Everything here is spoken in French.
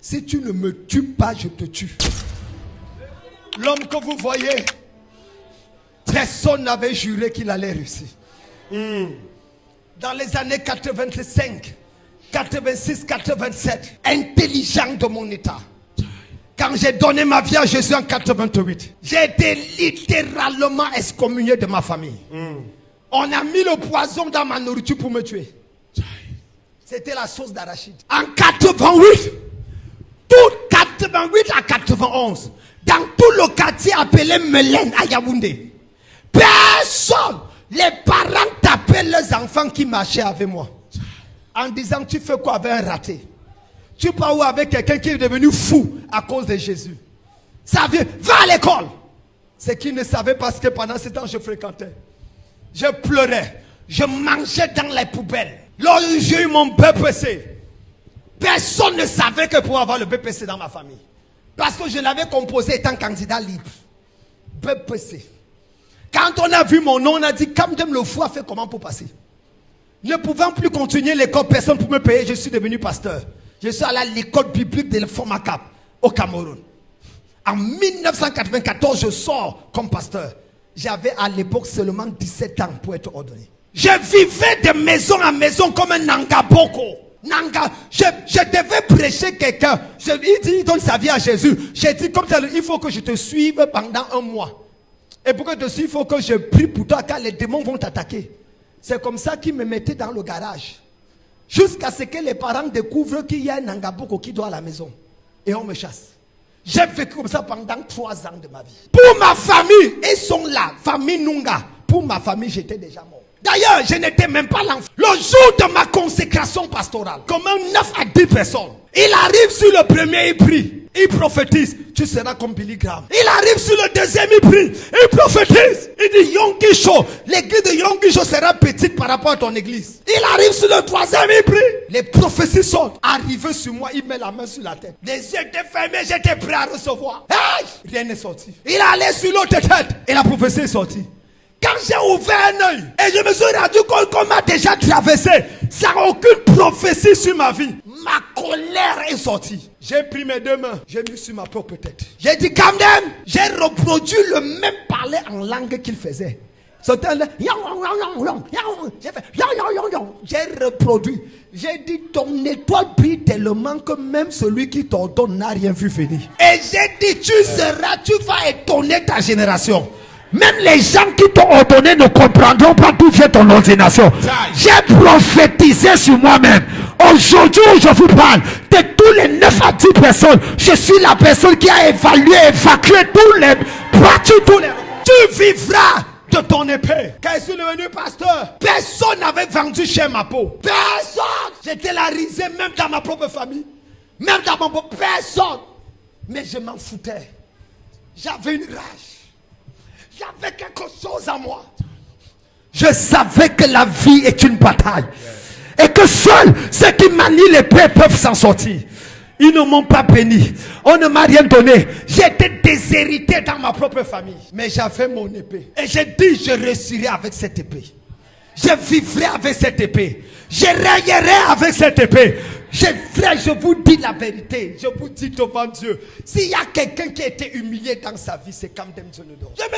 Si tu ne me tues pas, je te tue. L'homme que vous voyez, personne n'avait juré qu'il allait réussir. Dans les années 85, 86, 87, intelligent de mon état. Quand j'ai donné ma vie à Jésus en 88, j'ai été littéralement excommunié de ma famille. On a mis le poison dans ma nourriture pour me tuer. C'était la sauce d'arachide. En 88, tout 88 à 91, dans tout le quartier appelé Melaine à Yaoundé, personne, les parents tapaient leurs enfants qui marchaient avec moi. En disant, tu fais quoi avec un raté? Tu pars où avec quelqu'un qui est devenu fou à cause de Jésus? Ça vient, va à l'école. C'est qu'ils ne savaient pas ce que pendant ce temps je fréquentais. Je pleurais, je mangeais dans les poubelles. Lorsque j'ai eu mon BPC, personne ne savait que pour avoir le BPC dans ma famille. Parce que je l'avais composé étant candidat libre. BPC. Quand on a vu mon nom, on a dit, Kamdem le fou a fait comment pour passer? Ne pouvant plus continuer l'école, personne pour me payer, je suis devenu pasteur. Je suis allé à l'école biblique de Fomakap, au Cameroun. En 1994, je sors comme pasteur. J'avais à l'époque seulement 17 ans pour être ordonné. Je vivais de maison en maison comme un Nangaboko. Je devais prêcher quelqu'un. Il donne sa vie à Jésus. J'ai dit comme ça, il faut que je te suive pendant un mois. Et pour que je te suive, il faut que je prie pour toi car les démons vont t'attaquer. C'est comme ça qu'ils me mettaient dans le garage. Jusqu'à ce que les parents découvrent qu'il y a un Nangaboko qui doit à la maison. Et on me chasse. J'ai vécu comme ça pendant 3 ans de ma vie. Pour ma famille, ils sont là. Famille Nunga. Pour ma famille, j'étais déjà mort. D'ailleurs, je n'étais même pas l'enfant. Le jour de ma consécration pastorale, comme 9 à 10 personnes, il arrive sur le premier, il prie. Il prophétise, tu seras comme Billy Graham. Il arrive sur le deuxième, il prie. Il prophétise. Il dit, Yongisho, l'église de Yongisho sera petite par rapport à ton église. Il arrive sur le troisième, il prie. Les prophéties sont arrivées sur moi, il met la main sur la tête. Les yeux étaient fermés, j'étais prêt à recevoir. Hey! Rien n'est sorti. Il allait sur l'autre tête et la prophétie est sortie. Quand j'ai ouvert un œil et je me suis rendu compte qu'on m'a déjà traversé, ça n'a aucune prophétie sur ma vie. Ma colère est sortie. J'ai pris mes 2 mains, j'ai mis sur ma propre tête. J'ai dit, Kamdem, j'ai reproduit le même parler en langue qu'il faisait. J'ai reproduit. J'ai dit, ton étoile brille tellement que même celui qui t'ordonne n'a rien vu venir. Et j'ai dit, tu vas étonner ta génération. Même les gens qui t'ont ordonné ne comprendront pas d'où vient ton ordination. J'ai prophétisé sur moi-même. Aujourd'hui où je vous parle, de tous les 9 à 10 personnes, je suis la personne qui a évacué tous les pratiques, tous les... Tu vivras de ton épée. Quand je suis devenu pasteur, personne n'avait vendu chez ma peau. Personne. J'étais la risée même dans ma propre famille. Même dans mon propre... Personne. Mais je m'en foutais. J'avais une rage. J'avais quelque chose en moi. Je savais que la vie est une bataille. Et que seuls ceux qui manient l'épée peuvent s'en sortir. Ils ne m'ont pas béni. On ne m'a rien donné. J'ai été déshérité dans ma propre famille. Mais j'avais mon épée. Et j'ai dit, je réussirai avec cette épée. Je vivrai avec cette épée. Je raillerai avec cette épée. Frère, je vous dis la vérité. Je vous dis devant Dieu. S'il y a quelqu'un qui a été humilié dans sa vie, c'est Kamdem Djonodor.